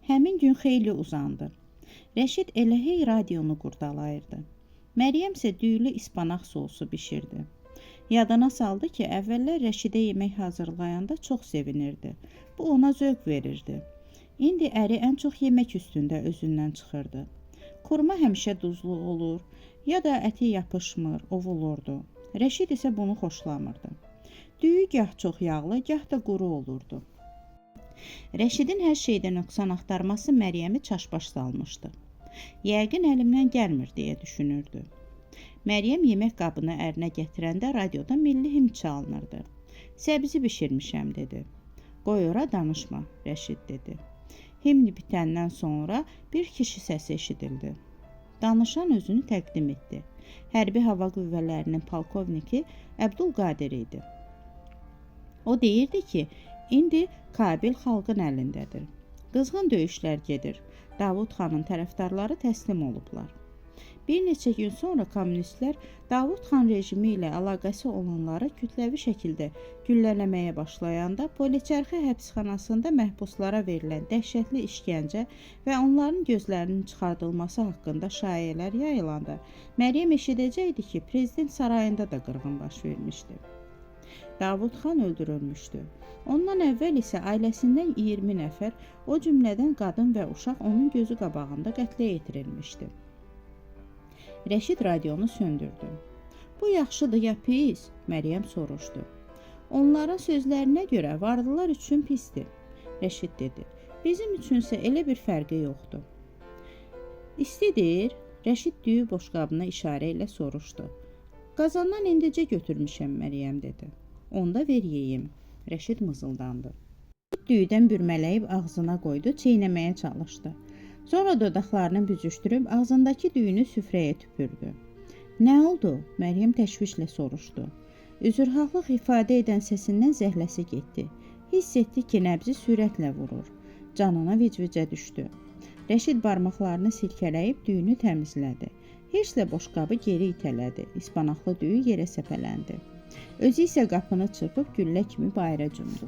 Həmin gün xeyli uzandı. Rəşid elə hey radionu qurdalayırdı. Məryəm isə düyülü ispanaq sosu bişirdi. Yadına saldı ki, əvvəllər Rəşidə yemək hazırlayanda çox sevinirdi. Bu ona zövq verirdi. İndi əri ən çox yemək üstündə özündən çıxırdı. Kurma həmişə duzlu olur, ya da əti yapışmır, ovulurdu. Rəşid isə bunu xoşlamırdı. Düyü gah çox yağlı, gah da quru olurdu. Rəşidin hər şeydə nöqsan axtarması Məryəmi çaşbaş salmışdı. Yəqin əlimdən gəlmir deyə düşünürdü. Məryəm yemək qabını ərinə gətirəndə radioda milli himn çalınırdı. Səbzi bişirmişəm dedi. Qoy ora danışma, Rəşid dedi. Himn bitəndən sonra bir kişi səsi eşidildi. Danışan özünü təqdim etdi. Hərbi hava qüvvələrinin polkovniki Əbdülqadir idi. O deyirdi ki, indi Kabil xalqın əlindədir. Qızğın döyüşlər gedir. Davud xanın tərəfdarları təslim olublar. Bir neçə gün sonra kommunistlər Davud xan rejimi ilə əlaqəsi olanları kütləvi şəkildə güllələməyə başlayanda Poliçərxi həbsxanasında məhbuslara verilən dəhşətli işgəncə və onların gözlərinin çıxardılması haqqında şayiələr yayılanda Məryəm eşidəcəkdi ki, prezident sarayında da qırğın baş vermişdi. Davud xan öldürülmüşdü. Ondan əvvəl isə ailəsindən 20 nəfər, o cümlədən qadın və uşaq onun gözü qabağında qətlə yetirilmişdi. Rəşid radionu söndürdü. Bu yaxşıdır ya pis? Məryəm soruşdu. Onların sözlərinə görə varlılar üçün pisdir. Rəşid dedi. Bizim üçünsə elə bir fərqi yoxdur. İstidir? Rəşid düyü boşqabına işarə ilə soruşdu. Qazandan indicə götürmüşəm, Məryəm dedi. Onda ver yeyim. Rəşid mızıldandı. Düyüdən bürmələyib ağzına qoydu, çeynəməyə çalışdı. Sonra dodaqlarını büzüşdürüb ağzındakı düyünü süfrəyə tüpürdü. Nə oldu? Məryəm təşvişlə soruşdu. Üzrxahlıq ifadə edən səsindən zəhləsi getdi. Hiss etdi ki, nəbzi sürətlə vurur. Canına vicvicə düşdü. Rəşid barmaqlarını silkələyib düyünü təmizlədi. Hirslə boşqabı geri itələdi. İspanaqlı düyü yerə səpələndi. Özü isə qapını çırpıb güllə kimi bayıra cumdu.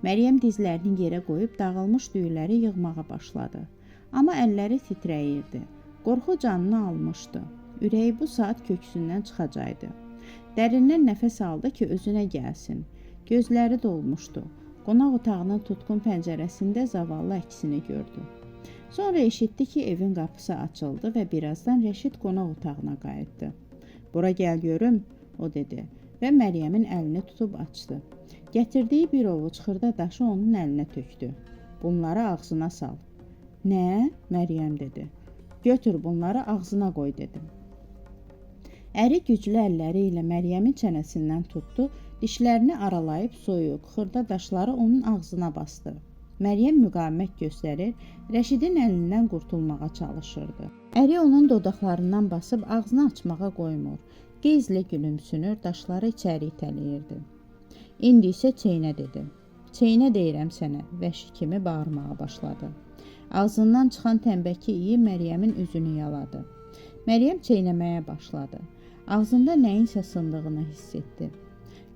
Məryəm dizlərini yerə qoyub dağılmış düyüləri yığmağa başladı. Amma əlləri titrəyirdi. Qorxu canını almışdı. Ürəyi bu saat köksündən çıxacaqdı. Dərindən nəfəs aldı ki, özünə gəlsin. Gözləri dolmuşdu. Qonaq otağının tutqun pəncərəsində zavallı əksini gördü. Sonra eşitdi ki, evin qapısı açıldı və birazdan Rəşid qonaq otağına qayıtdı. Bura gəl görüm, o dedi və Məryəmin əlini tutub açdı. Gətirdiyi bir ovuc xırda daşı onun əlinə tökdü. Bunları ağzına sal. Nə? Məryəm dedi. Götür bunları ağzına qoy dedi. Əri güclü əlləri ilə Məryəmin çənəsindən tutdu, dişlərini aralayıb soyuq, xırda daşları onun ağzına bastı. Məryəm müqavimət göstərir, Rəşidin əlindən qurtulmağa çalışırdı. Əri onun dodaqlarından basıb ağzını açmağa qoymur. Qeyzlə gülümsünür, daşları içəri itələyirdi. İndi isə çeynə dedi. Çeynə deyirəm sənə, vəhşi kimi bağırmağa başladı. Ağzından çıxan tənbəki iyi Məryəmin üzünü yaladı. Məryəm çeynəməyə başladı. Ağzında nəyinsə sındığını hiss etdi.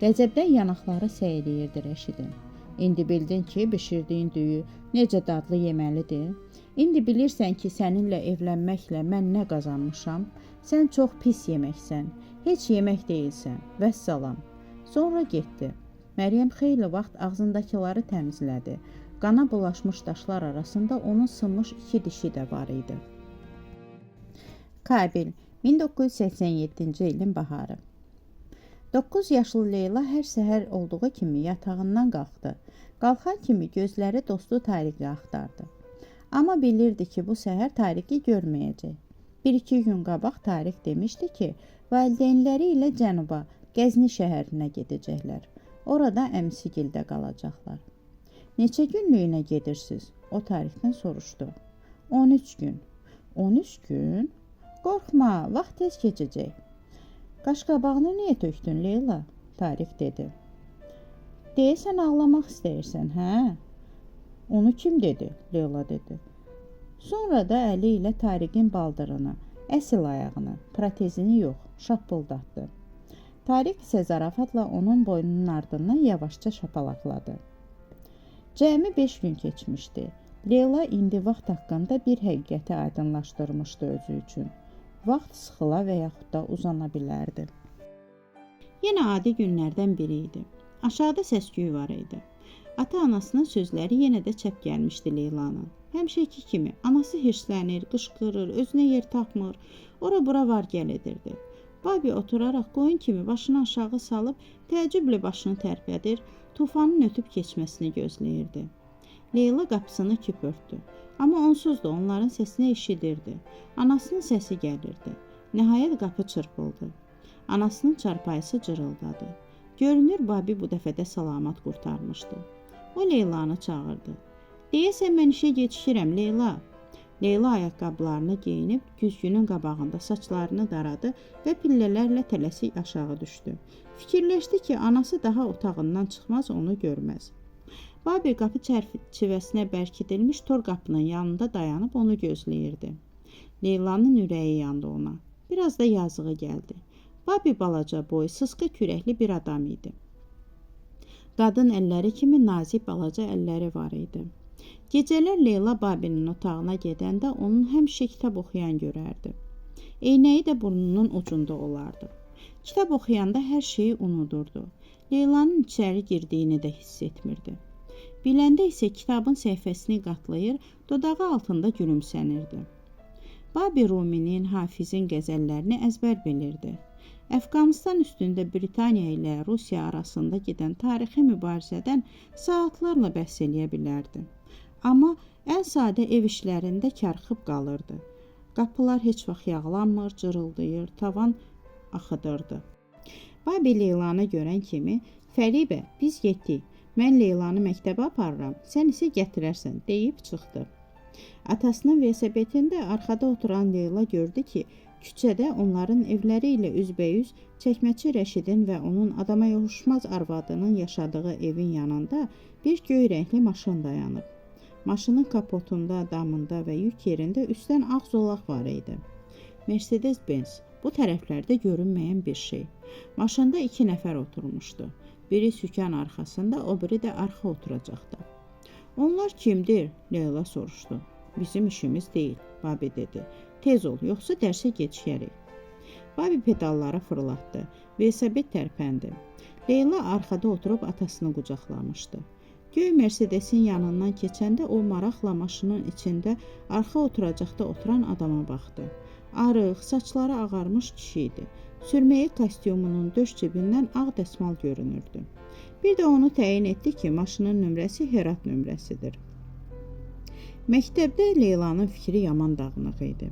Qəzəbdən yanaqları səyləyirdi Rəşidin. İndi bildin ki, bişirdiyin düyü necə dadlı yeməlidir? İndi bilirsən ki, səninlə evlənməklə mən nə qazanmışam? Sən çox pis yeməksən, heç yemək deyilsən, vəssalam. Sonra getdi. Məryəm xeyli vaxt ağzındakıları təmizlədi. Qana bulaşmış daşlar arasında onun sınmış 2 dişi də var idi. Kabil, 1987-ci ilin baharı. 9 yaşlı Leyla hər səhər olduğu kimi yatağından qalxdı. Qalxan kimi gözləri dostu Tariqi axtardı. Amma bilirdi ki, bu səhər Tariqi görməyəcək. 1-2 gün qabaq Tariq demişdi ki, valideynləri ilə cənuba, Qəzni şəhərinə gedəcəklər. Orada əmsigildə qalacaqlar. Neçə günlüyünə gedirsiniz? O Tariqdən soruşdu. 13 gün. 13 gün? Qorxma, vaxt tez keçəcək. Qaşqabağını niyə tökdün, Leyla? Tariq dedi. Deyəsən ağlamaq istəyirsən, hə? Onu kim dedi? Leyla dedi. Sonra da əli ilə Tariqin baldırını, əsl ayağını, protezini yox, şappıldatdı. Tariq isə zarafatla onun boynunun ardından yavaşca şapalaqladı. Cəmi 5 gün keçmişdi. Leyla indi vaxt haqqında bir həqiqəti aydınlaşdırmışdı özü üçün. Vaxt sıxıla və yaxud da uzana bilərdi. Yenə adi günlərdən biri idi. Aşağıda səs-küy var idi. Ata-anasının sözləri yenə də çəp gəlmişdi Leylanın. Həmişəki kimi anası hirslənir, qışqırır, özünə yer tapmır, ora-bura var gəl edirdi. Babi oturaraq qoyun kimi başını aşağı salıb təəccüblə başını tərpədir, tufanın ötüb keçməsini gözləyirdi. Leyla qapısını küp örtdü. Amma onsuz da onların səsini eşidirdi. Anasının səsi gəlirdi. Nəhayət qapı çırpıldı. Anasının çarpayısı cırıldadı. Görünür Babi bu dəfə də salamat qurtarmışdı. O Leylanı çağırdı. Deyəsən mən işə gecikirəm Leyla. Leyla ayaqqabılarını geyinib güzgünün qabağında saçlarını daradı və pillələrlə tələsik aşağı düşdü. Fikirləşdi ki, anası daha otağından çıxmaz, onu görməz. Babi qapı çərçivəsinə bərkidilmiş tor qapının yanında dayanıb onu gözləyirdi. Leylanın ürəyi yandı ona. Biraz da yazığı gəldi. Babi balaca boy, sısqa kürəkli bir adam idi. Qadın əlləri kimi nazik balaca əlləri var idi. Gecələr Leyla Babinin otağına gedəndə onun həmişə kitab oxuyan görərdi. Eynəyi də burnunun ucunda olardı. Kitab oxuyanda hər şeyi unudurdu. Leylanın içəri girdiyini də hiss etmirdi. Biləndə isə kitabın səhifəsini qatlayır, dodağı altında gülümsənirdi. Babi Ruminin, Hafizin qəzəllərini əzbər bilirdi. Əfqanistan üstündə Britaniya ilə Rusiya arasında gedən tarixi mübarizədən saatlarla bəhs eləyə bilərdi. Amma ən sadə ev işlərində karxıb qalırdı. Qapılar heç vaxt yağlanmır, cırıldayır, tavan axıdırdı. Babi Leylanı görən kimi, Fəribə, biz getdik. Mən Leylanı məktəbə aparıram, sən isə gətirərsən, deyib çıxdı. Atasının velosipedində arxada oturan Leyla gördü ki, küçədə onların evləri ilə üzbəyüz çəkməçi Rəşidin və onun adama yoxuşmaz arvadının yaşadığı evin yanında bir göy rəngli maşın dayanıb. Maşının kapotunda, damında və yük yerində üstdən ağ zolaq var idi. Mercedes-Benz, bu tərəflərdə görünməyən bir şey. Maşında 2 nəfər oturmuşdu. Biri sükan arxasında, o biri də arxa oturacaqda. Onlar kimdir? Leyla soruşdu. Bizim işimiz deyil, Babi dedi. Tez ol, yoxsa dərsə gecikərik. Babi pedalları fırlatdı. Velosiped tərpəndi. Leyla arxada oturub atasını qucaqlamışdı. Göy Mercedesin yanından keçəndə o maraqla maşının içində arxa oturacaqda oturan adama baxdı. Arıq, saçları ağarmış kişi idi. Sürməyi kostyumunun döş cibindən ağ dəsmal görünürdü. Bir də onu təyin etdi ki, maşının nömrəsi Herat nömrəsidir. Məktəbdə Leylanın fikri yaman dağınıq idi.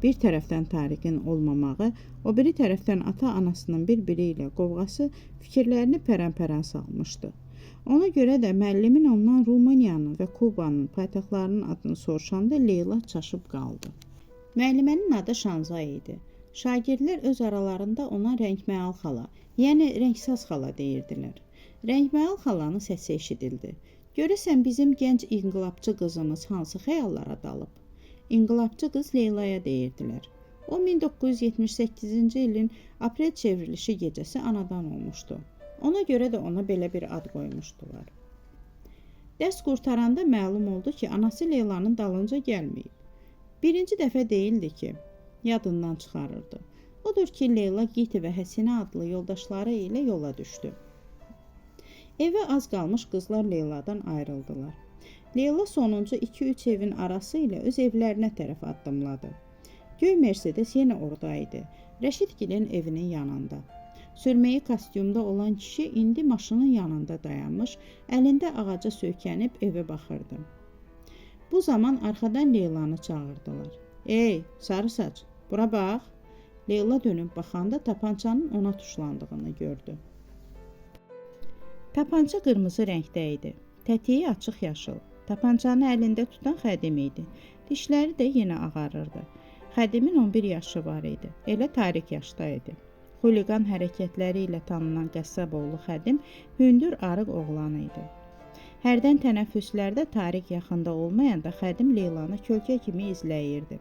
Bir tərəfdən Tariqin olmamağı, o biri tərəfdən ata-anasının bir-biri ilə qovğası fikirlərini pərən-pərən salmışdı. Ona görə də müəllimin ondan Rumıniyanın və Kubanın paytaxtlarının adını soruşanda Leyla çaşıb qaldı. Müəllimənin adı Şanza idi. Şagirdlər öz aralarında ona rəngməyal xala, yəni rəngsaz xala deyirdilər. Rəngməyal xalanın səsi eşidildi. Görəsən bizim gənc inqilabçı qızımız hansı xəyallara dalıb? İnqilabçı qız Leylaya deyirdilər. O 1978-ci ilin aprel çevrilişi gecəsi anadan olmuşdu. Ona görə də ona belə bir ad qoymuşdular. Dərs qurtaranda məlum oldu ki, anası Leylanın dalınca gəlməyib. Birinci dəfə deyildi ki, yadından çıxarırdı. Odur ki, Leyla Giti və Həsinə adlı yoldaşları ilə yola düşdü. Evə az qalmış qızlar Leyladan ayrıldılar. Leyla sonuncu 2-3 evin arası ilə öz evlərinə tərəf addımladı. Göy Mercedes yenə oradaydı, Rəşidgilin evinin yanında. Sürməyi kostyumda olan kişi indi maşının yanında dayanmış, əlində ağaca söykənib evə baxırdı. Bu zaman arxadan Leylanı çağırdılar. Ey, sarı saç, bura bax. Leyla dönüb baxanda tapançanın ona tuşlandığını gördü. Tapança qırmızı rəngdə idi. Tətiyi açıq yaşıl. Tapançanı əlində tutan xədim idi. Dişləri də yenə ağarırdı. Xədimin 11 yaşı var idi. Elə Tariq yaşda idi. Xuliqan hərəkətləri ilə tanınan Qəssaboğlu xədim hündür arıq oğlan idi. Hərdən tənəffüslərdə Tariq yaxında olmayanda xədim Leylanı kölkə kimi izləyirdi.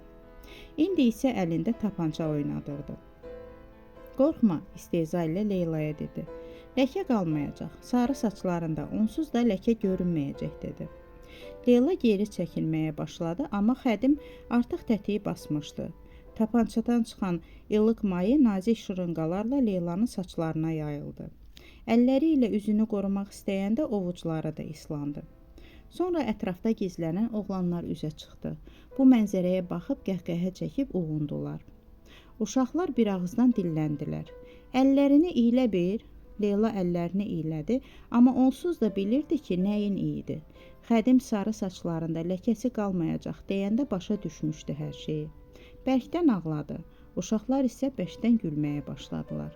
İndi isə əlində tapança oynadırdı. Qorxma, istehza ilə Leylaya dedi. Ləkə qalmayacaq, sarı saçlarında onsuz da ləkə görünməyəcək dedi. Leyla geri çəkilməyə başladı, amma Xədim artıq tətiyi basmışdı. Tapançadan çıxan ilıq mayı nazik şırınqalarla Leylanın saçlarına yayıldı. Əlləri ilə üzünü qorumaq istəyəndə ovucuları da islandı. Sonra ətrafda gizlənən oğlanlar üzə çıxdı. Bu mənzərəyə baxıb qəhqəhə çəkib uğundular. Uşaqlar bir ağızdan dilləndilər. Əllərini iylə bir. Leyla əllərini iylədi, amma onsuz da bilirdi ki, nəyin iyidir. Xədim sarı saçlarında ləkəsi qalmayacaq deyəndə başa düşmüşdü hər şeyi. Bərkdən ağladı. Uşaqlar isə bəşdən gülməyə başladılar.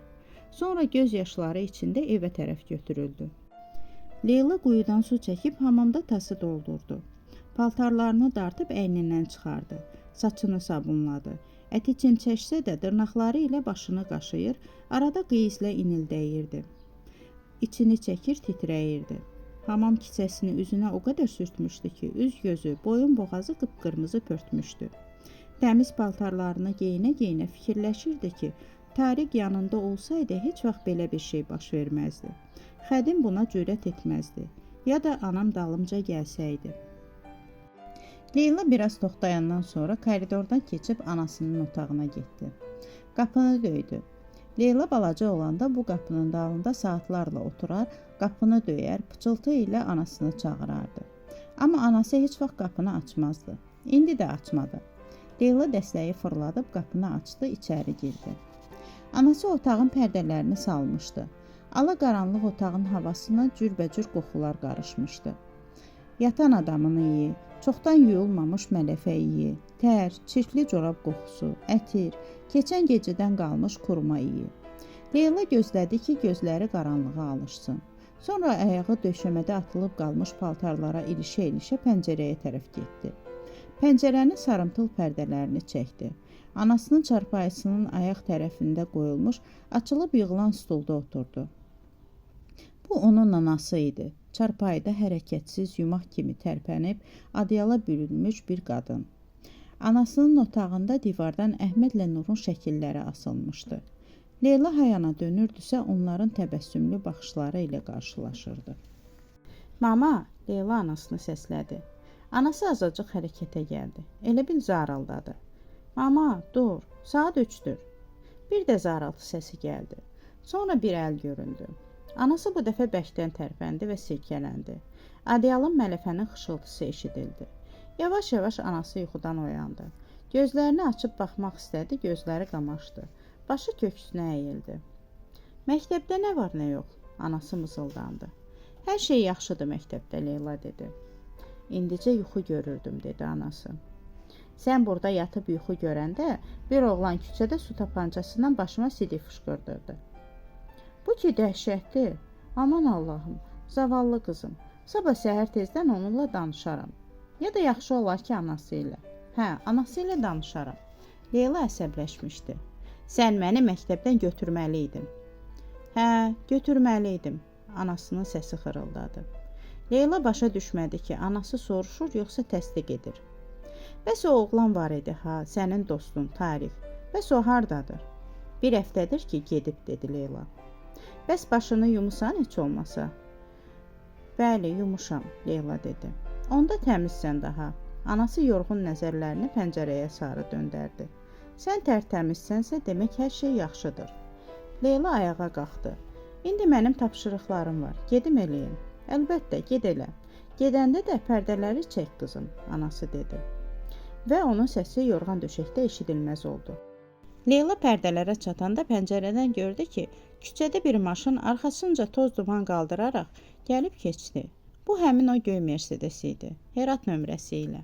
Sonra göz yaşları içində evə tərəf götürüldü. Leyla quyudan su çəkib hamamda tası doldurdu. Paltarlarını dartıb əynindən çıxardı. Saçını sabunladı. Əti çimçəksə də dırnaqları ilə başını qaşıyır, arada qıyızlə inildəyirdi. İçini çəkir, titrəyirdi. Hamam kisəsini üzünə o qədər sürtmüşdü ki, üz-gözü, boyun-boğazı qıpqırmızı pörtmüşdü. Təmiz paltarlarını geyinə-geyinə fikirləşirdi ki, Tariq yanında olsaydı heç vaxt belə bir şey baş verməzdi. Xədim buna cürət etməzdi. Ya da anam dalımca gəlsəydi. Leyla biraz toxtayandan sonra koridordan keçib anasının otağına getdi. Qapını döydü. Leyla balaca olanda bu qapının dalında saatlarla oturar, qapını döyər, pıçıltı ilə anasını çağırardı. Amma anası heç vaxt qapını açmazdı. İndi də açmadı. Leyla dəstəyi fırladıb qapını açdı, içəri girdi. Anası otağın pərdələrini salmışdı. Ala qaranlıq otağın havasına cürbəcür qoxular qarışmışdı. Yatan adamın iyi, çoxdan yuyulmamış mələfə iyi, tər, çirkli corab qoxusu, ətir, keçən gecədən qalmış kuruma iyi. Leyla gözlədi ki, gözləri qaranlığa alışsın. Sonra ayağı döşəmədə atılıb qalmış paltarlara ilişə-ilişə pəncərəyə tərəf getdi. Pəncərənin sarımtıl pərdələrini çəkdi. Anasının çarpayısının ayaq tərəfində qoyulmuş, açılıb yığılan stulda oturdu. Bu onun anası idi. Çarpayıda hərəkətsiz, yumaq kimi tərpənib, adyala bürünmüş bir qadın. Anasının otağında divardan Əhmədlə Nurun şəkilləri asılmışdı. Leyla hayana dönürdüsə, onların təbəssümlü baxışları ilə qarşılaşırdı. Mama, Leyla anasını səslədi. Anası azacıq hərəkətə gəldi. Elə bil zarıldadı. Mama, dur, saat 3-dür. Bir də zarıltı səsi gəldi. Sonra bir əl göründü. Anası bu dəfə bəkdən tərpəndi və silkələndi. Adyalın mələfənin xışıltısı eşidildi. Yavaş-yavaş anası yuxudan oyandı. Gözlərini açıb baxmaq istədi, gözləri qamaşdı. Başı köksünə əyildi. Məktəbdə nə var, nə yox? Anası mızıldandı. Hər şey yaxşıdır məktəbdə, Leyla dedi. İndicə yuxu görürdüm, dedi anası. Sən burada yatıb yuxu görəndə bir oğlan küçədə su tapancasından başıma sidik fışqırdırdı. Bu ki dəhşətdir. Aman Allahım, zavallı qızım. Sabah səhər tezdən onunla danışaram. Ya da yaxşı olar ki, anası ilə. Hə, anası ilə danışaram. Leyla əsəbləşmişdi. Sən məni məktəbdən götürməliydin. Hə, götürməliydim. Anasının səsi xırıldadı. Leyla başa düşmədi ki, anası soruşur, yoxsa təsdiq edir. Bəs o oğlan var idi, ha, sənin dostun, Tariq. Bəs o hardadır? Bir həftədir ki, gedib, dedi Leyla. Bəs başını yumusan heç olmasa? Bəli, yumuşam, Leyla dedi. Onda təmizsən daha. Anası yorğun nəzərlərini pəncərəyə sarı döndərdi. Sən tərtəmizsənsə, demək hər şey yaxşıdır. Leyla ayağa qalxdı. İndi mənim tapşırıqlarım var, gedim eləyim. Əlbəttə, ged elə. Gedəndə də pərdələri çək, qızım, anası dedi. Və onun səsi yorğan döşəkdə eşidilməz oldu. Leyla pərdələrə çatanda pəncərədən gördü ki, küçədə bir maşın arxasınca toz duman qaldıraraq gəlib keçdi. Bu həmin o göy Mercedes idi, Herat nömrəsi ilə.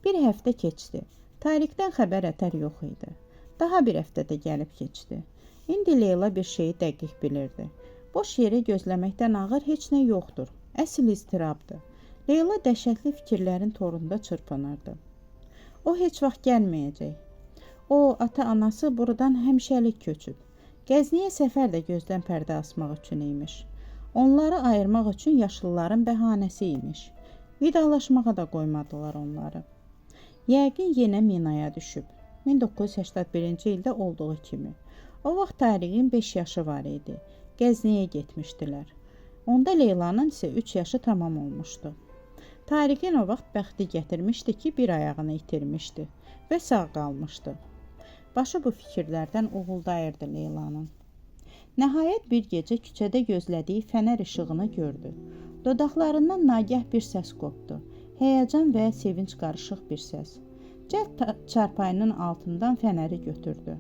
Bir həftə keçdi. Tarixdən xəbər ətər yox idi. Daha bir həftə də gəlib keçdi. İndi Leyla bir şeyi dəqiq bilirdi. Boş yeri gözləməkdən ağır heç nə yoxdur. Əsl iztirabdır. Leyla dəhşətli fikirlərin torunda çırpınırdı. O heç vaxt gəlməyəcək. O, ata-anası buradan həmişəlik köçüb. Gəzniyə səfər də gözdən pərdə asmaq üçün imiş. Onları ayırmaq üçün yaşlıların bəhanəsi imiş. Vidalaşmağa da qoymadılar onları. Yəqin yenə minaya düşüb. 1981-ci ildə olduğu kimi. O vaxt Tariqin 5 yaşı var idi. Gəzniyə getmişdilər. Onda Leylanın isə 3 yaşı tamam olmuşdu. Tariqin o vaxt bəxti gətirmişdi ki, bir ayağını itirmişdi və sağ qalmışdı. Başı bu fikirlərdən uğuldayırdı Leylanın. Nəhayət bir gecə küçədə gözlədiyi fənər işığını gördü. Dodaqlarından nagah bir səs qopdu. Həyəcan və sevinç qarışıq bir səs. Cəld çarpayının altından fənəri götürdü.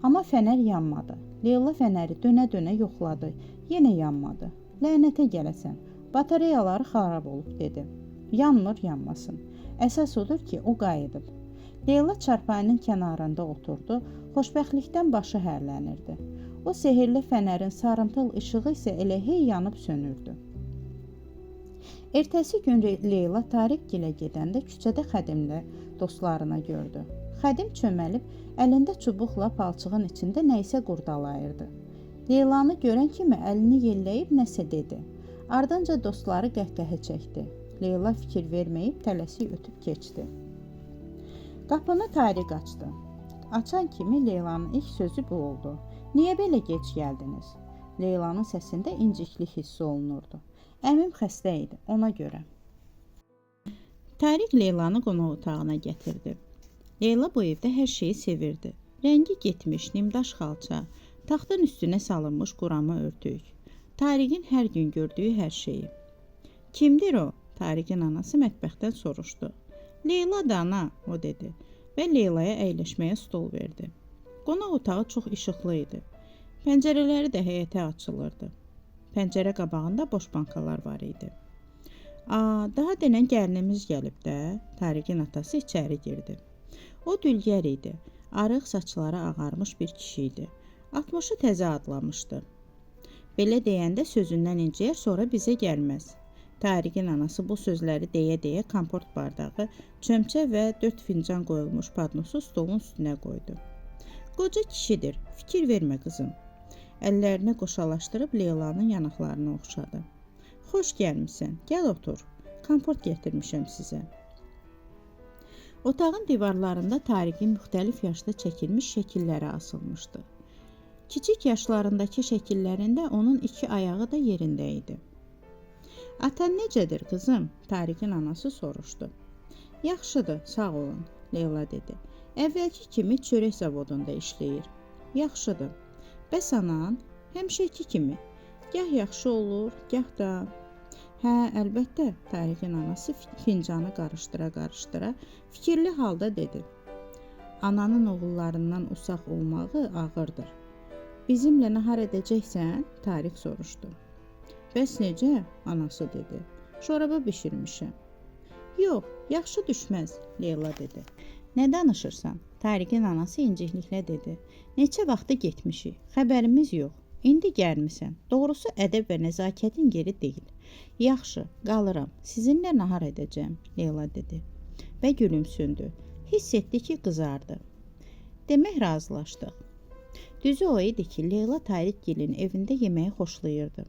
Amma fənər yanmadı. Leyla fənəri dönə-dönə yoxladı. Yenə yanmadı. Lənətə gələsən. Batareyaları xarab olub, dedi. Yanmır, yanmasın. Əsas odur ki, o qayıdıb. Leyla çarpayının kənarında oturdu. Xoşbəxtlikdən başı hərlənirdi. O sehirli fənərin sarımtıl işığı isə elə hey yanıb sönürdü. Ertəsi gün Leyla Tariqgilə gedəndə küçədə xədimlə dostlarını gördü. Xədim çöməlib, əlində çubuqla palçığın içində nəyisə qurdalayırdı. Leylanı görən kimi əlini yelləyib nəsə dedi. Ardınca dostları qəhqəhə çəkdi. Leyla fikir verməyib tələsik ötüb keçdi. Qapını Tariq açdı. Açan kimi Leylanın ilk sözü bu oldu. Niyə belə gec gəldiniz? Leylanın səsində inciklik hissi olunurdu. Əmim xəstə idi, ona görə. Tariq Leylanı qonaq otağına gətirdi. Leyla bu evdə hər şeyi sevirdi. Rəngi getmiş, nimdaş xalça, taxtın üstünə salınmış quramı örtük. Tariqin hər gün gördüyü hər şeyi. Kimdir o? Tariqin anası mətbəxdən soruşdu. Leyla da ana, o dedi və Leylaya əyləşməyə stol verdi. Qonaq otağı çox işıqlı idi. Pəncərələri də həyətə açılırdı. Pəncərə qabağında boş bankalar var idi. Daha denən gəlinimiz gəlib də, Tariqin atası içəri girdi. O dülgər idi. Arıq saçları ağarmış bir kişi idi. 60-ı təzə adlamışdı. Belə deyəndə sözündən incəyər, sonra bizə gəlməz. Tariqin anası bu sözləri deyə-deyə komport bardağı, çömçə və 4 fincan qoyulmuş padnosu stolun üstünə qoydu. Qoca kişidir, fikir vermə qızım. Əllərini qoşalaşdırıb Leylanın yanaqlarını oxşadı. Xoş gəlmişsən, gəl otur. Komport gətirmişəm sizə. Otağın divarlarında Tariqin müxtəlif yaşda çəkilmiş şəkilləri asılmışdı. Kiçik yaşlarındakı şəkillərində onun 2 ayağı da yerində idi. Atan necədir qızım? Tariqin anası soruşdu. Yaxşıdır, sağ olun, Leyla dedi. Əvvəlki kimi çörək zavodunda işləyir. Yaxşıdır. Bəs anan? Həmişəki kimi. Gah yaxşı olur, gah da... Hə, əlbəttə, Tariqin anası fincanı qarışdıra-qarışdıra fikirli halda dedi. Ananın oğullarından usaq olmağı ağırdır. Bizimlə nahar edəcəksən? Tariq soruşdu. Bəs necə? Anası dedi. Şoraba bişirmişəm. Yox, yaxşı düşməz, Leyla dedi. Nə danışırsan? Tariqin anası incikliklə dedi. Neçə vaxtı getmişik, xəbərimiz yox. İndi gəlmisən. Doğrusu ədəb və nəzakətin yeri deyil. Yaxşı, qalıram. Sizinlə nahar edəcəm, Leyla dedi. Və gülümsündü. Hiss etdi ki, qızardı. Demək razılaşdıq. Düzü o idi ki, Leyla Tariqgilin evində yeməyi xoşlayırdı.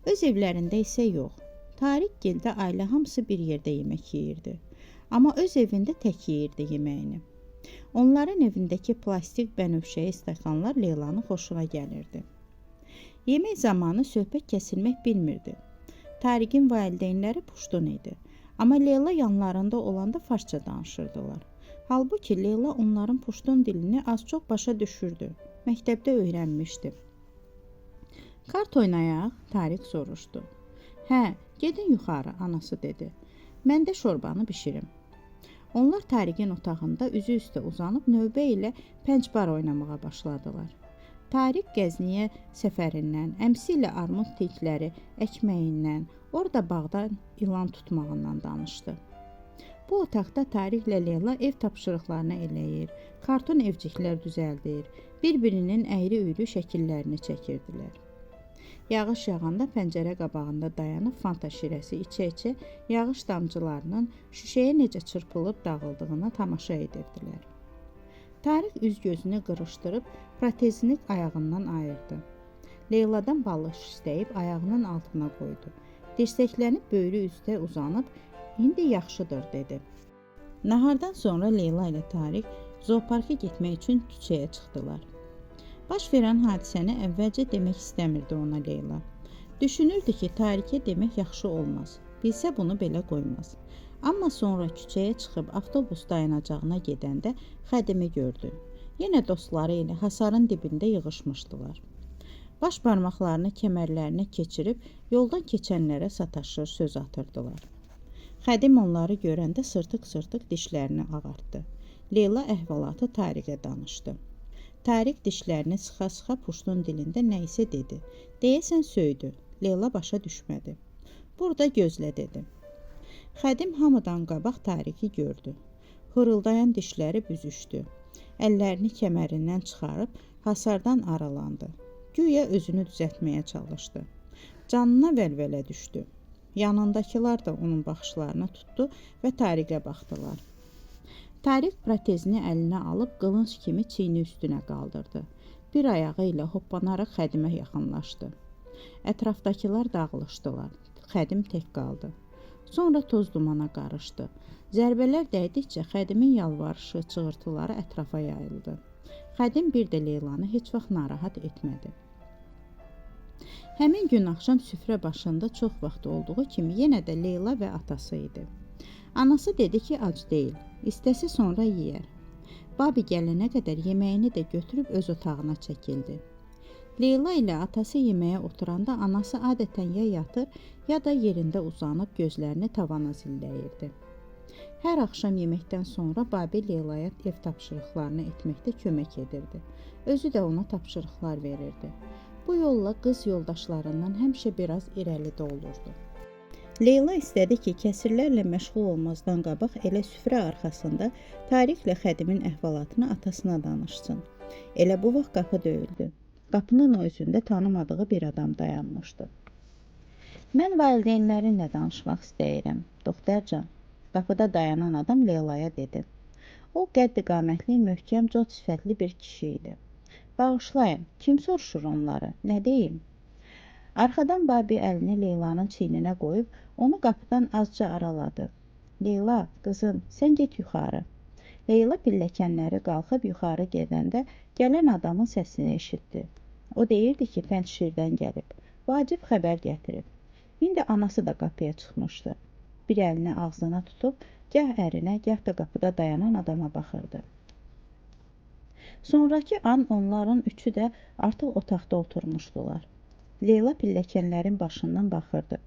Öz evlərində isə yox. Tariqgildə ailə hamısı bir yerdə yemək yeyirdi. Amma öz evində tək yeyirdi yeməyini. Onların evindəki plastik bənövşəyi stəkanlar Leylanın xoşuna gəlirdi. Yemək zamanı söhbət kəsilmək bilmirdi. Tariqin valideynləri puştun idi. Amma Leyla yanlarında olanda farsça danışırdılar. Halbuki Leyla onların puştun dilini az-çox başa düşürdü. Məktəbdə öyrənmişdi. Kart oynayaq, Tariq soruşdu. Hə, gedin yuxarı, anası dedi. Mən də şorbanı bişirim. Onlar Tariqin otağında üzü üstə uzanıb növbə ilə pəncbar oynamağa başladılar. Tariq Qəzniyə səfərindən, əmsi ilə armud tikləri əkməyindən, orada bağdan ilan tutmağından danışdı. Bu otaqda Tariqlə Leyla ev tapşırıqlarını eləyir, karton evciklər düzəldir, bir-birinin əyri-üyrü şəkillərini çəkirdilər. Yağış yağanda pəncərə qabağında dayanıb fanta şirəsi içə-içə yağış damcılarının şüşəyə necə çırpılıb dağıldığına tamaşa edirdilər. Tariq üz-gözünü qırışdırıb protezini ayağından ayırdı. Leyladan balıq istəyib ayağının altına qoydu. Dirsəklənib böyrü üstə uzanıb, indi yaxşıdır, dedi. Nahardan sonra Leyla ilə Tariq zooparka getmək üçün küçəyə çıxdılar. Baş verən hadisəni əvvəlcə demək istəmirdi ona Leyla. Düşünürdü ki, Tariqə demək yaxşı olmaz. Bilsə bunu belə qoymaz. Amma sonra küçəyə çıxıb avtobus dayanacağına gedəndə Xədimi gördü. Yenə dostları ilə hasarın dibində yığışmışdılar. Baş barmaqlarını kəmərlərinə keçirib yoldan keçənlərə sataşır, söz atırdılar. Xədim onları görəndə sırtıq-sırtıq dişlərini ağartdı. Leyla əhvalatı Tariqə danışdı. Tariq dişlərini sıxa-sıxa puştun dilində nə isə dedi. Deyəsən söydü. Leyla başa düşmədi. Burada gözlə dedi. Xədim hamıdan qabaq Tariqi gördü. Hırıldayan dişləri büzüşdü. Əllərini kəmərindən çıxarıb hasardan aralandı. Güya özünü düzəltməyə çalışdı. Canına vəlvələ düşdü. Yanındakılar da onun baxışlarını tutdu və Tariqə baxdılar. Tariq protezini əlinə alıb qılınc kimi çiyni üstünə qaldırdı. Bir ayağı ilə hoppanaraq Xədimə yaxınlaşdı. Ətrafdakılar dağılışdılar. Xədim tək qaldı. Sonra toz dumana qarışdı. Zərbələr dəydikcə Xədimin yalvarışı, çığırtıları ətrafa yayıldı. Xədim bir də Leylanı heç vaxt narahat etmədi. Həmin gün axşam süfrə başında çox vaxt olduğu kimi yenə də Leyla və atası idi. Anası dedi ki, ac deyil, istəsə sonra yeyər. Babi gələnə qədər yeməyini də götürüb öz otağına çəkildi. Leyla ilə atası yeməyə oturanda anası adətən ya yatır, ya da yerində uzanıb gözlərini tavana zilləyirdi. Hər axşam yeməkdən sonra Babi Leylaya ev tapşırıqlarını etməkdə kömək edirdi. Özü də ona tapşırıqlar verirdi. Bu yolla qız yoldaşlarından həmişə biraz irəlidə olurdu. Leyla istədi ki, kəsirlərlə məşğul olmazdan qabaq elə süfrə arxasında Tariqlə Xədimin əhvalatını atasına danışsın. Elə bu vaxt qapı döyüldü. Qapının o üzündə tanımadığı bir adam dayanmışdı. Mən valideynlərinlə danışmaq istəyirəm, doktorcan. Qapıda dayanan adam Leylaya dedi. O qəddi qamətli, möhkəm, cod sifətli bir kişi idi. Bağışlayın, kim soruşur onları, nə deyim? Arxadan Babi əlini Leylanın çiyninə qoyub, onu qapıdan azca araladı. Leyla, qızım, sən get yuxarı. Leyla pilləkənləri qalxıb yuxarı gedəndə gələn adamın səsini eşitdi. O deyirdi ki, Pəncişirdən gəlib, vacib xəbər gətirib. İndi anası da qapıya çıxmışdı. Bir əlini ağzına tutub, gah ərinə, gah da qapıda dayanan adama baxırdı. Sonraki an onların üçü də artıq otaqda oturmuşdular. Leyla pilləkənlərin başından baxırdı.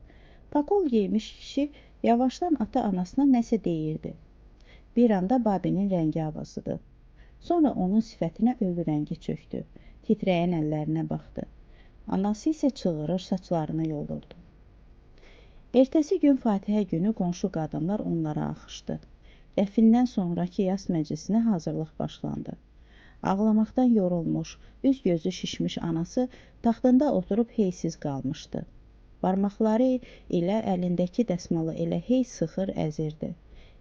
Pakol giymiş kişi yavaşdan ata-anasına nəsə deyirdi. Bir anda Babinin rəngi avazıdı. Sonra onun sifətinə ölü rəngi çöktü. Titrəyən əllərinə baxdı. Anası isə çığırır, saçlarını yolurdu. Ertəsi gün Fatihə günü qonşu qadınlar onlara axışdı. Dəfindən sonraki yas məclisinə hazırlıq başlandı. Ağlamaqdan yorulmuş, üz gözü şişmiş anası taxtında oturub heysiz qalmışdı. Barmaqları ilə əlindəki dəsmalı elə hey sıxır, əzirdi.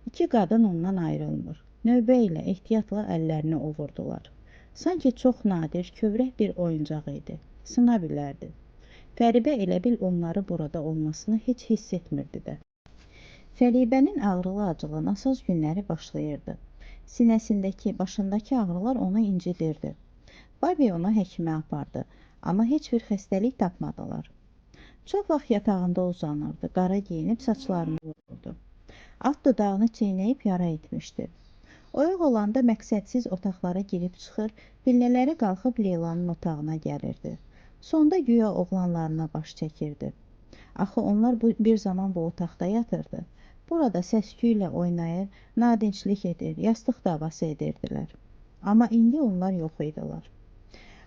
İki qadın ondan ayrılmır. Növbə ilə ehtiyatla əllərini ovurdular. Sanki çox nadir, kövrək bir oyuncaq idi. Sına bilərdi. Fəribə elə bil onları burada olmasını heç hiss etmirdi də. Fəribənin ağrılı-acılı nasaz günləri başlayırdı. Sinəsindəki, başındakı ağrılar onu incidirdi. Babi onu həkimə apardı, amma heç bir xəstəlik tapmadılar. Çox vaxt yatağında uzanırdı, qara geyinib saçlarını vururdu. Alt dodağını çeynəyib yara etmişdi. Oyaq olanda məqsədsiz otaqlara girib çıxır, pillələri qalxıb Leylanın otağına gəlirdi. Sonda güya oğlanlarına baş çəkirdi. Axı onlar bir zaman bu otaqda yatırdı. Burada səsküylə oynayır, nadinçlik edir, yastıq davası edirdilər. Amma indi onlar yox idilər.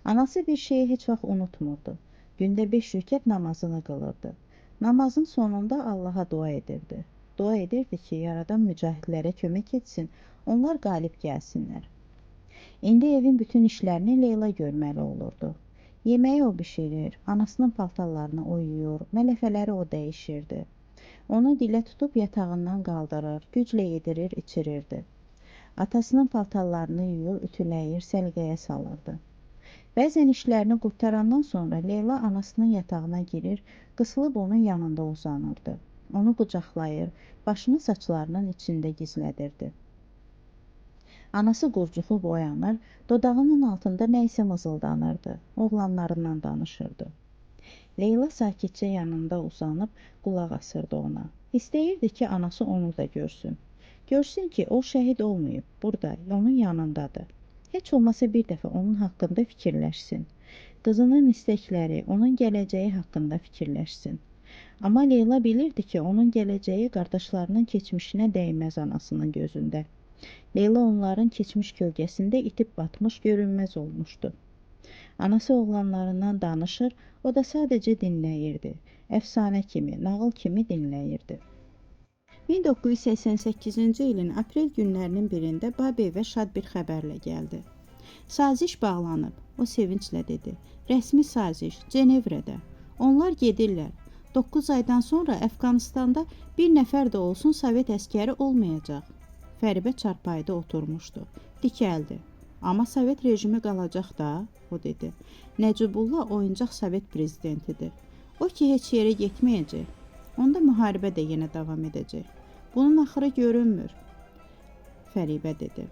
Anası bir şeyi heç vaxt unutmurdu. Gündə 5 rükət namazını qılırdı. Namazın sonunda Allaha dua edirdi. Dua edirdi ki, Yaradan mücahidlərə kömək etsin, onlar qalib gəlsinlər. İndi evin bütün işlərini Leyla görməli olurdu. Yeməyi o bişirir, anasının paltarlarını o yuyur, mələfələri o dəyişirdi. Onu dilə tutub yatağından qaldırır, güclə yedirir, içirirdi. Atasının paltarlarını yuyur, ütüləyir, səliqəyə salırdı. Bəzən işlərini qurtarandan sonra Leyla anasının yatağına girir, qısılıb onun yanında uzanırdı. Onu qucaqlayır, başını saçlarının içində gizlədirdi. Anası qurcuxub oyanır, dodağının altında nə isə mızıldanırdı, oğlanlarından danışırdı. Leyla sakitcə yanında uzanıb qulaq asırdı ona. İstəyirdi ki, anası onu da görsün. Görsün ki, o şəhid olmayıb, burada, onun yanındadır. Heç olmasa bir dəfə onun haqqında fikirləşsin. Qızının istəkləri, onun gələcəyi haqqında fikirləşsin. Amma Leyla bilirdi ki, onun gələcəyi qardaşlarının keçmişinə dəyməz anasının gözündə. Leyla onların keçmiş kölgəsində itib batmış, görünməz olmuşdu. Anası oğlanlarından danışır, o da sadəcə dinləyirdi. Əfsanə kimi, nağıl kimi dinləyirdi. 1988-ci ilin aprel günlərinin birində Babi evə şad bir xəbərlə gəldi. Saziş bağlanıb, o sevinclə dedi. Rəsmi saziş, Cenevrədə. Onlar gedirlər. 9 aydan sonra Əfqanistanda bir nəfər də olsun Sovet əskəri olmayacaq. Fəribə çarpayıda oturmuşdu. Dikəldi. Amma Sovet rejimi qalacaq da, o dedi. Nəcibullah oyuncaq Sovet prezidentidir. O ki, heç yerə getməyəcək. Onda müharibə də yenə davam edəcək. Bunun axırı görünmür, Fəribə dedi.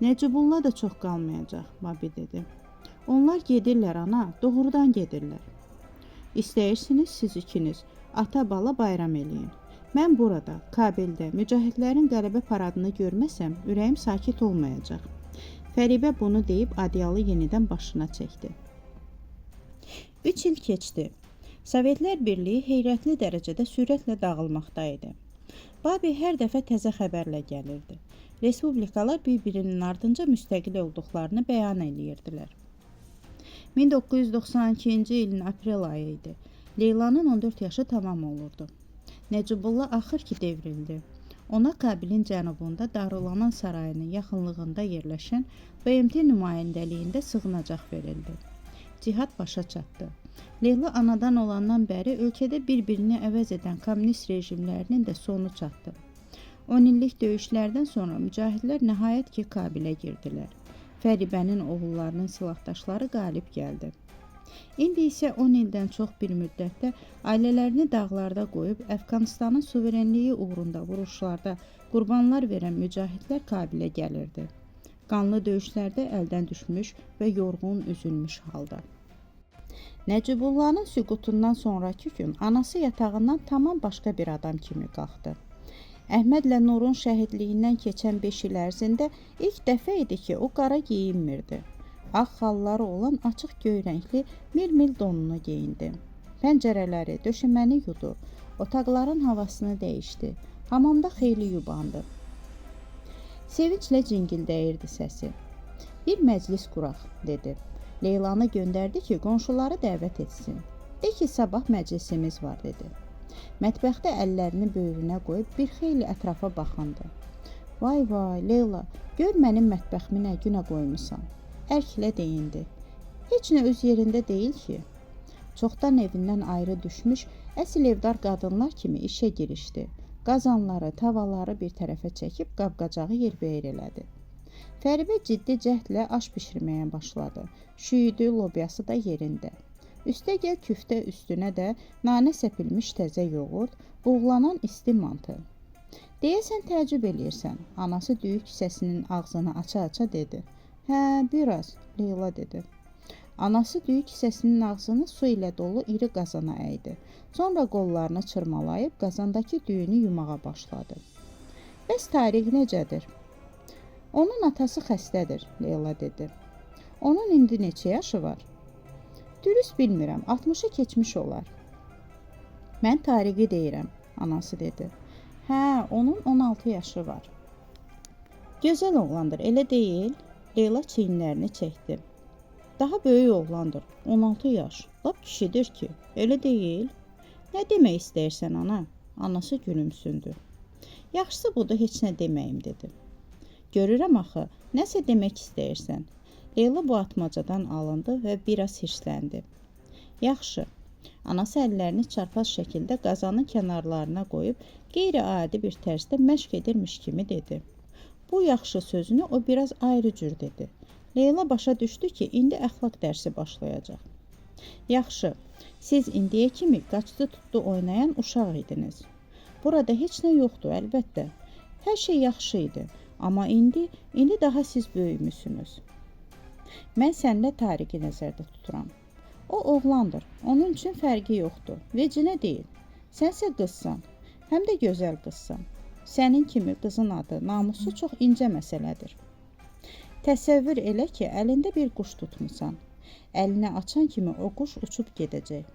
Nəcibullah da çox qalmayacaq, Babi dedi. Onlar gedirlər, ana, doğrudan gedirlər. İstəyirsiniz siz ikiniz, ata-bala bayram eləyin. Mən burada, Kabildə, mücahidlərin qələbə paradını görməsəm, ürəyim sakit olmayacaq. Fəribə bunu deyib adyalı yenidən başına çəkdi. 3 il keçdi. Sovetlər Birliyi heyrətli dərəcədə sürətlə dağılmaqda idi. Babi hər dəfə təzə xəbərlə gəlirdi. Respublikalar bir-birinin ardınca müstəqil olduqlarını bəyan edirdilər. 1992-ci ilin aprel ayı idi. Leylanın 14 yaşı tamam olurdu. Nəcibullah axır ki devrildi. Ona Kabilin cənubunda Darulaman sarayının yaxınlığında yerləşən BMT nümayəndəliyində sığınacaq verildi. Cihad başa çatdı. Leyla anadan olandan bəri ölkədə bir-birini əvəz edən kommunist rejimlərinin də sonu çatdı. 10 illik döyüşlərdən sonra mücahidlər nəhayət ki Kabilə girdilər. Fəribənin oğullarının silahdaşları qalib gəldi. İndi isə 10 ildən çox bir müddətdə ailələrini dağlarda qoyub Əfqanistanın suverenliyi uğrunda vuruşlarda qurbanlar verən mücahidlər Kabilə gəlirdi. Qanlı döyüşlərdə əldən düşmüş və yorğun üzülmüş halda. Nəcibullanın süqutundan sonraki gün anası yatağından tamam başqa bir adam kimi qalxdı. Əhmədlə Nurun şəhidliyindən keçən 5 il ərzində ilk dəfə idi ki, o qara geyinmirdi. Ağ xalları olan açıq göy rəngli mil donunu geyindi. Pəncərələri, döşəməni yudu, otaqların havasını dəyişdi. Hamamda xeyli yubandı. Sevinclə cingildəyirdi səsi. Bir məclis quraq, dedi. Leylanı göndərdi ki, qonşuları dəvət etsin. De ki, sabah məclisimiz var, dedi. Mətbəxdə əllərini böyrünə qoyub bir xeyli ətrafa baxındı. Vay vay, Leyla, gör mənim mətbəximi nə günə qoymusan. Ərklə deyindi. Heç nə öz yerində deyil ki. Çoxdan evindən ayrı düşmüş, əsl evdar qadınlar kimi işə girişdi. Qazanları, tavaları bir tərəfə çəkib qab-qacağı yerbəyər elədi. Fəribə ciddi cəhdlə aş bişirməyə başladı. Şüyüdü, lobyası da yerində. Üstəgəl küftə üstünə də nanə səpilmiş təzə yoğurt, buğlanan isti mantı. Deyəsən təəccüb eləyirsən, anası düyü kisəsinin ağzını aça-aça dedi. Hə, biraz, Leyla dedi. Anası düyü kisəsinin ağzını su ilə dolu iri qazana əydi. Sonra qollarını çırmalayıb qazandakı düyünü yumağa başladı. Bəs Tariq necədir? Onun atası xəstədir, Leyla dedi. Onun indi neçə yaşı var? Dürüst bilmirəm, 60-ı keçmiş olar. Mən Tariqi deyirəm, anası dedi. Hə, onun 16 yaşı var. Gözəl oğlandır, elə deyil? Leyla çiyinlərini çəkdi. Daha böyük oğlandır, 16 yaş. Lap kişidir ki, elə deyil? Nə demək istəyirsən, ana? Anası gülümsündü. Yaxşısı budur, heç nə deməyim, dedi. Görürəm axı, nəsə demək istəyirsən. Leyla bu atmacadan alındı və biraz hirsləndi. Yaxşı, anası əllərini çarpaz şəkildə qazanın kənarlarına qoyub, qeyri-adi bir tərzdə məşq edirmiş kimi dedi. Bu yaxşı sözünü o biraz ayrı cür dedi. Leyla başa düşdü ki, indi əxlaq dərsi başlayacaq. Yaxşı, siz indiyə kimi qaçdı tutdu oynayan uşaq idiniz. Burada heç nə yoxdur, əlbəttə. Hər şey yaxşı idi, amma indi daha siz böyümüsünüz. Mən səninlə Tariqi nəzərdə tuturam. O oğlandır, onun üçün fərqi yoxdur, vecinə deyil. Sənsə qızsan, Həm də gözəl qızsan. Sənin kimi qızın adı, namusu çox incə məsələdir. Təsəvvür elə ki, əlində bir quş tutmusan. Əlini açan kimi o quş uçub gedəcək.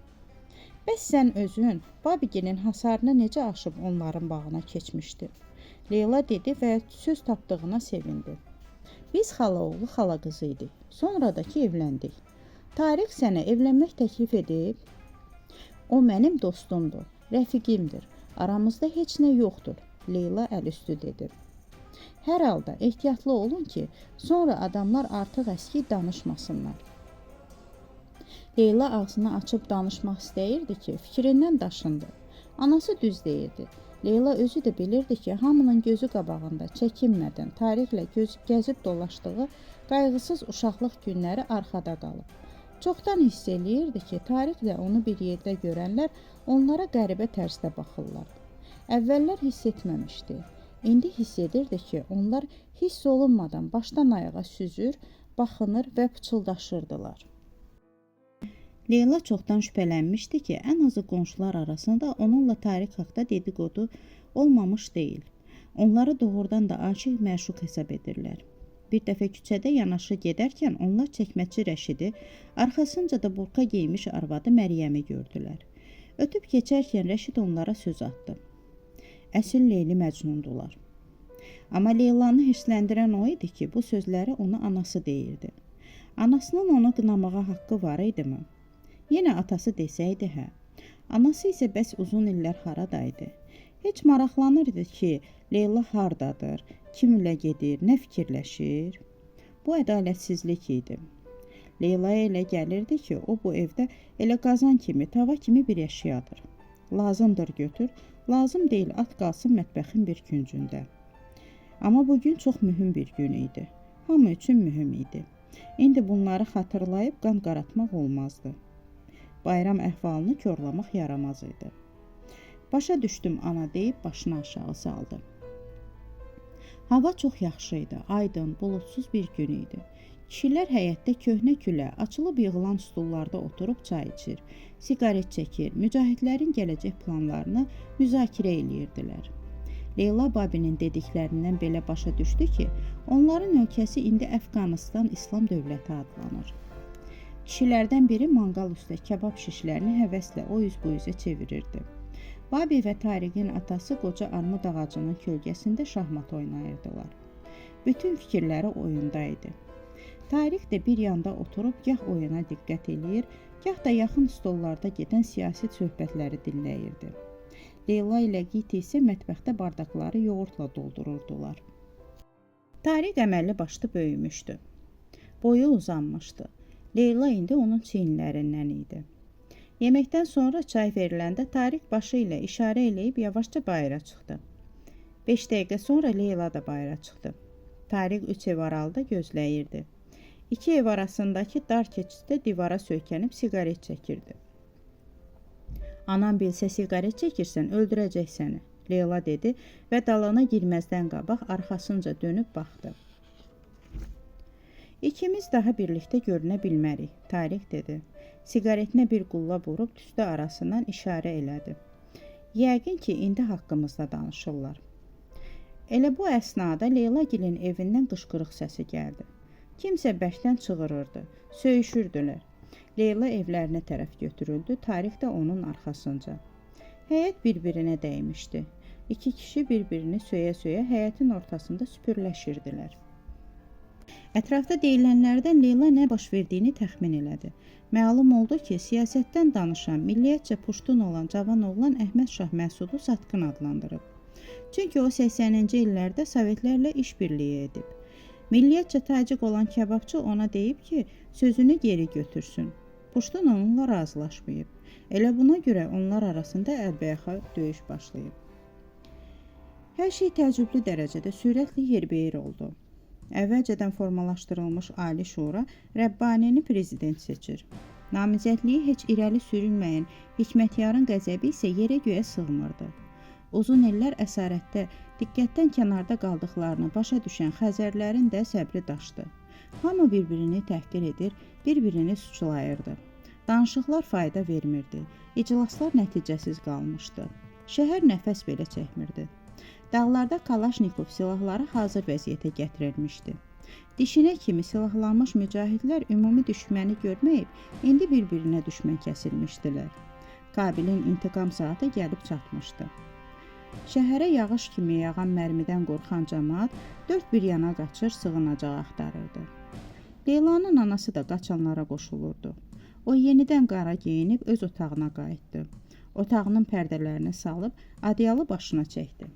Bəs sən özün Babigilin hasarını necə aşıb onların bağına keçmişdin? Leyla dedi və söz tapdığına sevindi. Biz xalaoğlu xala qızı idik. Sonra da ki evləndik. Tarix sənə evlənmək təklif edib. O mənim dostumdur, rəfiqimdir. Aramızda heç nə yoxdur. Leyla əlüstü dedi. Hər halda ehtiyatlı olun ki, sonra adamlar artıq əski danışmasınlar. Leyla ağzını açıb danışmaq istəyirdi ki, fikrindən daşındı. Anası düz deyirdi. Leyla özü də bilirdi ki, hamının gözü qabağında çəkinmədən tarixlə gəzib dolaşdığı qayğısız uşaqlıq günləri arxada qalıb. Çoxdan hiss eləyirdi ki, tarixlə onu bir yerdə görənlər onlara qəribə tərzdə baxırlar. Əvvəllər hiss etməmişdi. İndi hiss edirdi ki, onlar hiss olunmadan başdan ayağa süzür, baxınır və pıçıldaşırdılar. Leyla çoxdan şübhələnmişdi ki, ən azı qonşular arasında onunla tarix haqda dedikodu olmamış deyil. Onları doğrudan da aşiq məşuq hesab edirlər. Bir dəfə küçədə yanaşı gedərkən onlar çəkməçi Rəşidi, arxasınca da burka geymiş arvadı Məryəmi gördülər. Ötüb keçərkən Rəşid onlara söz atdı. Əsil Leyli Məcnundular. Amma Leylanı hirsləndirən o idi ki, bu sözləri ona anası deyirdi. Anasının onu qınamağa haqqı var idimi? Yenə atası desəydi hə. Anası isə bəs uzun illər haradaydı. Heç maraqlanırdı ki, Leyla hardadır, kimlə gedir, nə fikirləşir? Bu ədalətsizlik idi. Leylaya elə gəlirdi ki, o bu evdə elə qazan kimi, tava kimi bir əşyadır. Lazımdır götür, lazım deyil at qalsın mətbəxin bir küncündə. Amma bugün çox mühüm bir gün idi. Hamı üçün mühüm idi. İndi bunları xatırlayıb qan qaratmaq olmazdı. Bayram əhvalını korlamaq yaramaz idi. Başa düşdüm ana deyib başını aşağı saldı. Hava çox yaxşı idi, aydın, bulutsuz bir gün idi. Kişilər həyətdə köhnə külə, açılıb yığılan stullarda oturub çay içir, siqaret çəkir, mücahidlərin gələcək planlarını müzakirə eləyirdilər. Leyla Babinin dediklərindən belə başa düşdü ki, onların ölkəsi indi Əfqanistan İslam dövləti adlanır. Kişilərdən biri manqal üstə kebab şişlərini həvəslə o üz bu üzə çevirirdi. Babi və Tariqin atası qoca armud ağacının kölgəsində şahmat oynayırdılar. Bütün fikirləri oyunda idi. Tariq də bir yanda oturub gah oyuna diqqət eləyir, gah da yaxın stollarda gedən siyasi söhbətləri dinləyirdi. Leyla ilə Giti isə mətbəxdə bardaqları yoğurtla doldururdular. Tariq əməlli başlı böyümüşdü. Boyu uzanmışdı. Leyla indi onun çiyinlərindən idi. Yeməkdən sonra çay veriləndə Tariq başı ilə işarə eləyib yavaşca bayıra çıxdı. 5 dəqiqə sonra Leyla da bayıra çıxdı. Tariq 3 ev aralıda gözləyirdi. 2 ev arasındakı dar keçiddə divara söykənib siqaret çəkirdi. Anam bilsə siqaret çəkirsən, öldürəcək səni, Leyla dedi və dalana girməzdən qabaq arxasınca dönüb baxdı. İkimiz daha birlikdə görünə bilmərik, Tariq dedi. Siqaretinə bir qulla vurub tüstü arasından işarə elədi. Yəqin ki, indi haqqımızda danışırlar. Elə bu əsnada Leylagilin evindən qışqırıq səsi gəldi. Kimsə bərkdən çığırırdı, söyüşürdülər. Leyla evlərinə tərəf götürüldü, Tariq də onun arxasınca. Həyət bir-birinə dəymişdi. İki kişi bir-birini söyə-söyə həyətin ortasında süpürləşirdilər. Ətrafda deyilənlərdən Leyla nə baş verdiyini təxmin elədi. Məlum oldu ki, siyasətdən danışan, milliyyətcə puştun olan cavan oğlan Əhməd Şah Məsudu satqın adlandırıb. Çünki o 80-ci illərdə Sovetlərlə işbirliyi edib. Milliyyətcə tacik olan kebabçı ona deyib ki, sözünü geri götürsün. Puştun onunla razılaşmayıb. Elə buna görə onlar arasında əlbəyaxa döyüş başlayıb. Hər şey təəccüblü dərəcədə sürətli yerbəyər oldu. Əvvəlcədən formalaşdırılmış Ali Şura Rəbbanini prezident seçir. Namizədliyi heç irəli sürülməyən hikmətyarın qəzəbi isə yerə göyə sığmırdı. Uzun illər əsarətdə, diqqətdən kənarda qaldıqlarını başa düşən Xəzərlərin də səbri daşdı. Hamı bir-birini təhqir edir, bir-birini suçlayırdı. Danışıqlar fayda vermirdi, iclaslar nəticəsiz qalmışdı. Şəhər nəfəs belə çəkmirdi. Dağlarda Kalaşnikov silahları hazır vəziyyətə gətirilmişdi. Dişinə kimi silahlanmış mücahidlər ümumi düşməni görməyib, indi bir-birinə düşmən kəsilmişdilər. Qabilin intiqam saatı gəlib çatmışdı. Şəhərə yağış kimi yağan mərmidən qorxan cəmaət dörd bir yana qaçır, sığınacaq axtarırdı. Leylanın anası da qaçanlara qoşulurdu. O yenidən qara geyinib öz otağına qayıtdı. Otağının pərdələrini salıb adyalı başına çəkdi.